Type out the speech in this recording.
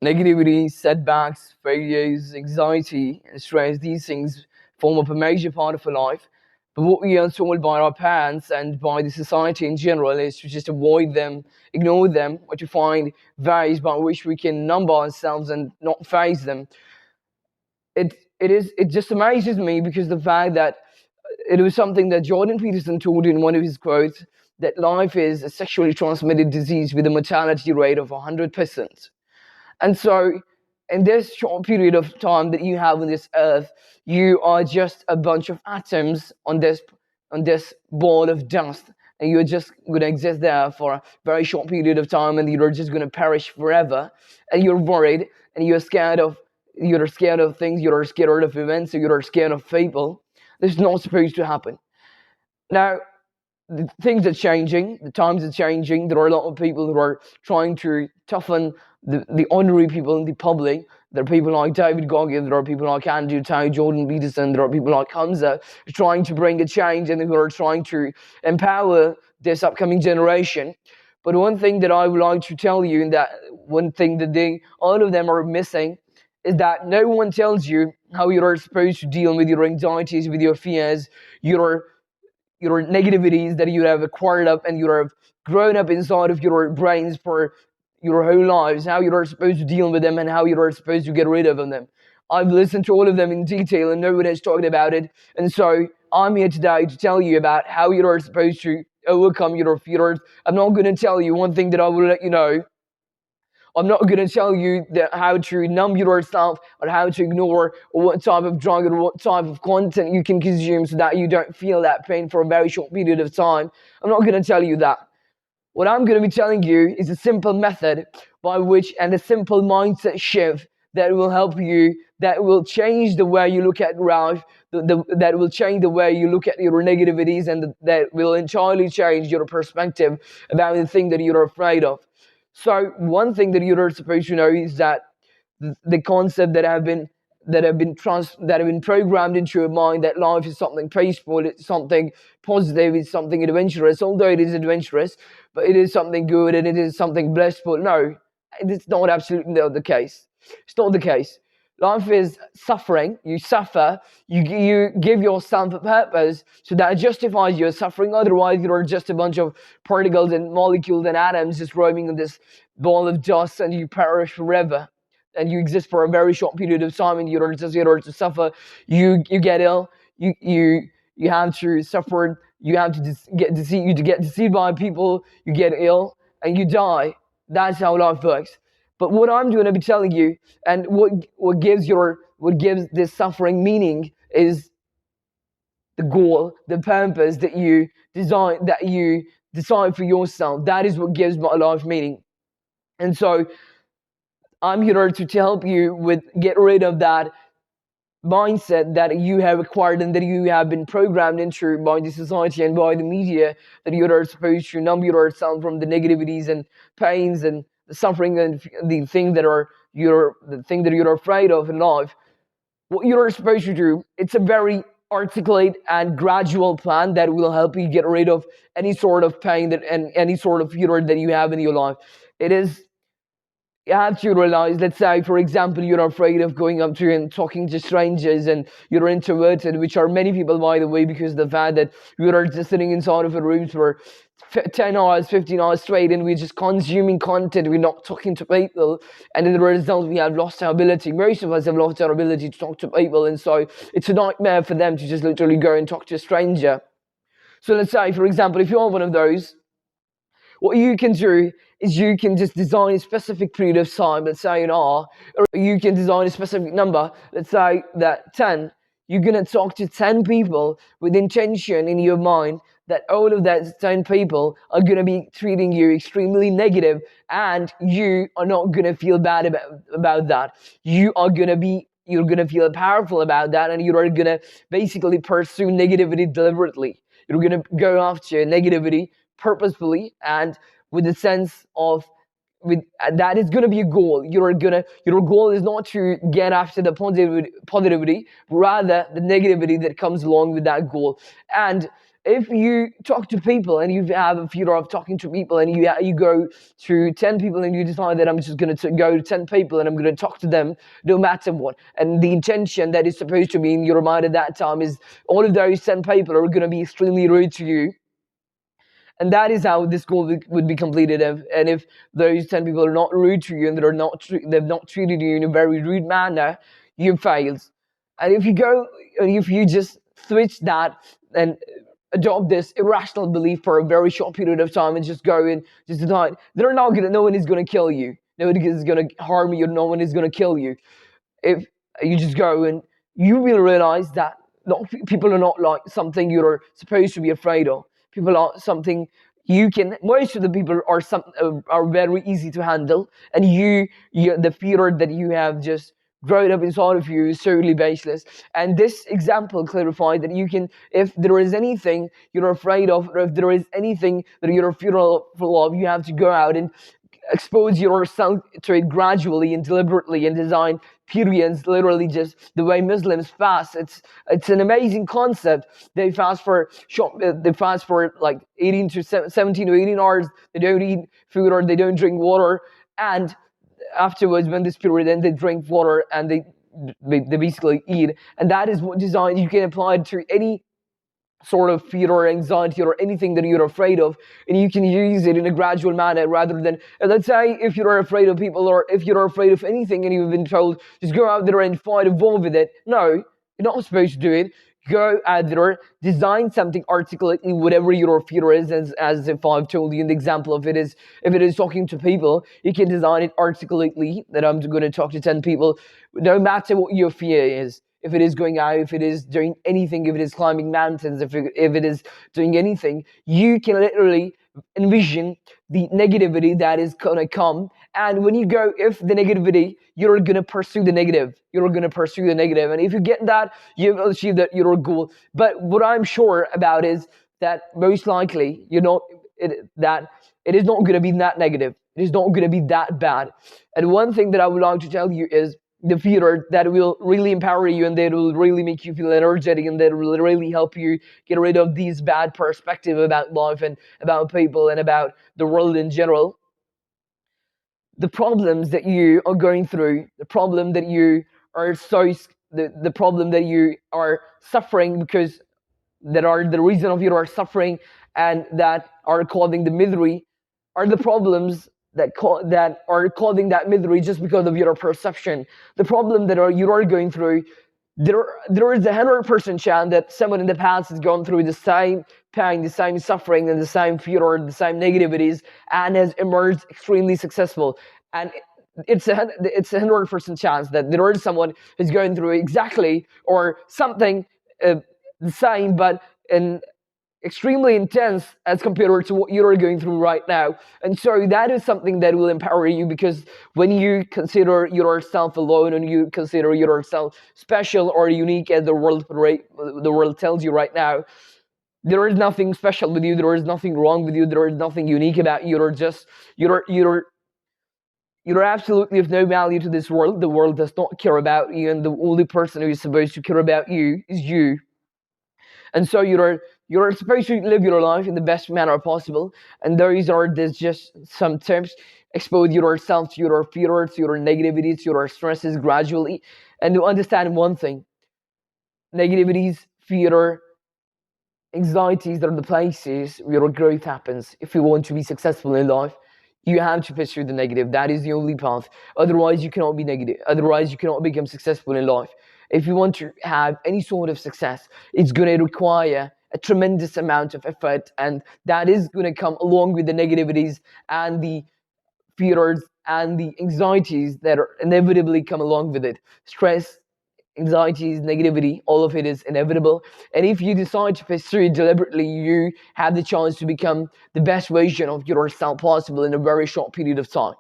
Negativity, setbacks, failures, anxiety, and stress, these things form up a major part of our life. But what we are told by our parents and by the society in general is to just avoid them, ignore them, or to find ways by which we can numb ourselves and not face them. It just amazes me because the fact that it was something that Jordan Peterson told in one of his quotes, that life is a sexually transmitted disease with a mortality rate of 100%. And so, in this short period of time that you have on this earth, you are just a bunch of atoms on this ball of dust, and you're just going to exist there for a very short period of time, and you're just going to perish forever. And you're worried, and you're scared of things, you're scared of events, you're scared of people. This is not supposed to happen. Now, the things are changing, the times are changing. There are a lot of people who are trying to toughen the ordinary people in the public. There are people like David Goggins, there are people like Andrew Tate, Jordan Peterson, there are people like Hamza trying to bring a change and who are trying to empower this upcoming generation. But one thing that I would like to tell you, and that one thing that all of them are missing, is that no one tells you how you are supposed to deal with your anxieties, with your fears, your negativities that you have acquired up and you have grown up inside of your brains for your whole lives, how you are supposed to deal with them and how you are supposed to get rid of them. I've listened to all of them in detail and no one has talked about it. And so I'm here today to tell you about how you are supposed to overcome your fears. I'm not going to tell you one thing that I will let you know. I'm not going to tell you how to numb yourself or how to ignore or what type of drug or what type of content you can consume so that you don't feel that pain for a very short period of time. I'm not going to tell you that. What I'm going to be telling you is a simple method by which and a simple mindset shift that will help you, that will change the way you look at life, that will change the way you look at your negativities, and that will entirely change your perspective about the thing that you're afraid of. So one thing that you're supposed to know is that the concept that have been programmed into your mind that life is something peaceful, it's something positive, it's something adventurous. Although it is adventurous, but it is something good and it is something blissful. No, it's not absolutely not the case. It's not the case. Life is suffering. You suffer. You give yourself a purpose, so that justifies your suffering. Otherwise, you're just a bunch of particles and molecules and atoms just roaming in this ball of dust, and you perish forever. And you exist for a very short period of time, and you're just here to suffer. You get ill. You have to suffer. You have to get deceived. You get deceived by people. You get ill, and you die. That's how life works. But what I'm going to be telling you, and what gives this suffering meaning, is the goal, the purpose that you decide for yourself. That is what gives my life meaning. And so I'm here to help you with get rid of that mindset that you have acquired and that you have been programmed into by the society and by the media, that you are supposed to numb yourself from the negativities and pains and the suffering and the thing that you're afraid of in life. What you're supposed to do, it's a very articulate and gradual plan that will help you get rid of any sort of pain and any sort of fear that you have in your life. It is You have to realize, let's say, for example, you're afraid of going up to and talking to strangers and you're introverted, which are many people, by the way, because of the fact that we are just sitting inside of a room for 10 hours, 15 hours straight, and we're just consuming content, we're not talking to people, and as a result, we have lost our ability. Most of us have lost our ability to talk to people, and so it's a nightmare for them to just literally go and talk to a stranger. So let's say, for example, if you're one of those, what you can do is you can just design a specific period of time, let's say an hour, or you can design a specific number, let's say that 10. You're going to talk to 10 people with intention in your mind that all of that 10 people are going to be treating you extremely negative, and you are not going to feel bad about that. You're going to feel powerful about that, and you're going to basically pursue negativity deliberately. You're going to go after negativity purposefully and with a sense of that is going to be a goal. Your goal is not to get after the positivity, rather the negativity that comes along with that goal. And if you talk to people and you have a fear of talking to people, and you go to 10 people and you decide that I'm just going to go to 10 people and I'm going to talk to them no matter what, and the intention that is supposed to be in your mind at that time is all of those 10 people are going to be extremely rude to you, and that is how this goal would be completed. And if those 10 people are not rude to you and they've not treated you in a very rude manner, you failed. And if you just switch that and adopt this irrational belief for a very short period of time and just go and just decide no one is going to kill you, nobody is going to harm you, no one is going to kill you. If you just go, and you will realize that people are not like something you're supposed to be afraid of. People are something most of the people are very easy to handle, and the fear that you have just grown up inside of you is totally baseless. And this example clarifies that if there is anything you're afraid of, or if there is anything that you're fearful of, you have to go out and expose yourself to it gradually and deliberately, and design periods, literally just the way Muslims fast. It's an amazing concept. They fast for like 17 or 18 hours. They don't eat food or they don't drink water, and afterwards, when this period ends, they drink water and they basically eat. And that is what design you can apply it to any sort of fear or anxiety or anything that you're afraid of, and you can use it in a gradual manner rather than, let's say, if you're afraid of people or if you're afraid of anything and you've been told just go out there and fight a war with it. No, you're not supposed to do it. Go out there, design something articulately, whatever your fear is, as if I've told you in the example of it is, if it is talking to people, you can design it articulately that I'm going to talk to 10 people, no matter what your fear is. If it is going out, if it is doing anything, if it is climbing mountains, if it is doing anything, you can literally envision the negativity that is going to come. And when you go, if the negativity, you're going to pursue the negative. You're going to pursue the negative. And if you get that, you've achieved your goal. But what I'm sure about is that most likely, that it is not going to be that negative. It is not going to be that bad. And one thing that I would like to tell you is, the fear that will really empower you and that will really make you feel energetic and that will really help you get rid of these bad perspective about life and about people and about the world in general. The problems that you are going through, the problem that you are the problem that you are suffering because that are the reason of your suffering and that are causing the misery, are the problems that are causing that misery just because of your perception. The problem that you are going through, there is a 100% chance that someone in the past has gone through the same pain, the same suffering, and the same fear or the same negativities, and has emerged extremely successful. And it's a 100% chance that there is someone who's going through exactly or something the same, but in extremely intense as compared to what you're going through right now. And so that is something that will empower you, because when you consider yourself alone and you consider yourself special or unique as the world tells you right now, there is nothing special with you, there is nothing wrong with you, there is nothing unique about you. You're absolutely of no value to this world. The world does not care about you, and the only person who is supposed to care about you is you. And so you're supposed to live your life in the best manner possible. And there's just some tips. Expose yourself to your fears, to your negativities, to your stresses gradually. And to understand one thing, negativities, fear, anxieties are the places where your growth happens. If you want to be successful in life, you have to pursue the negative. That is the only path. Otherwise, you cannot be negative. Otherwise, you cannot become successful in life. If you want to have any sort of success, it's going to require a tremendous amount of effort, and that is going to come along with the negativities and the fears and the anxieties that are inevitably come along with it. Stress, anxieties, negativity, all of it is inevitable. And if you decide to pursue it deliberately, you have the chance to become the best version of yourself possible in a very short period of time.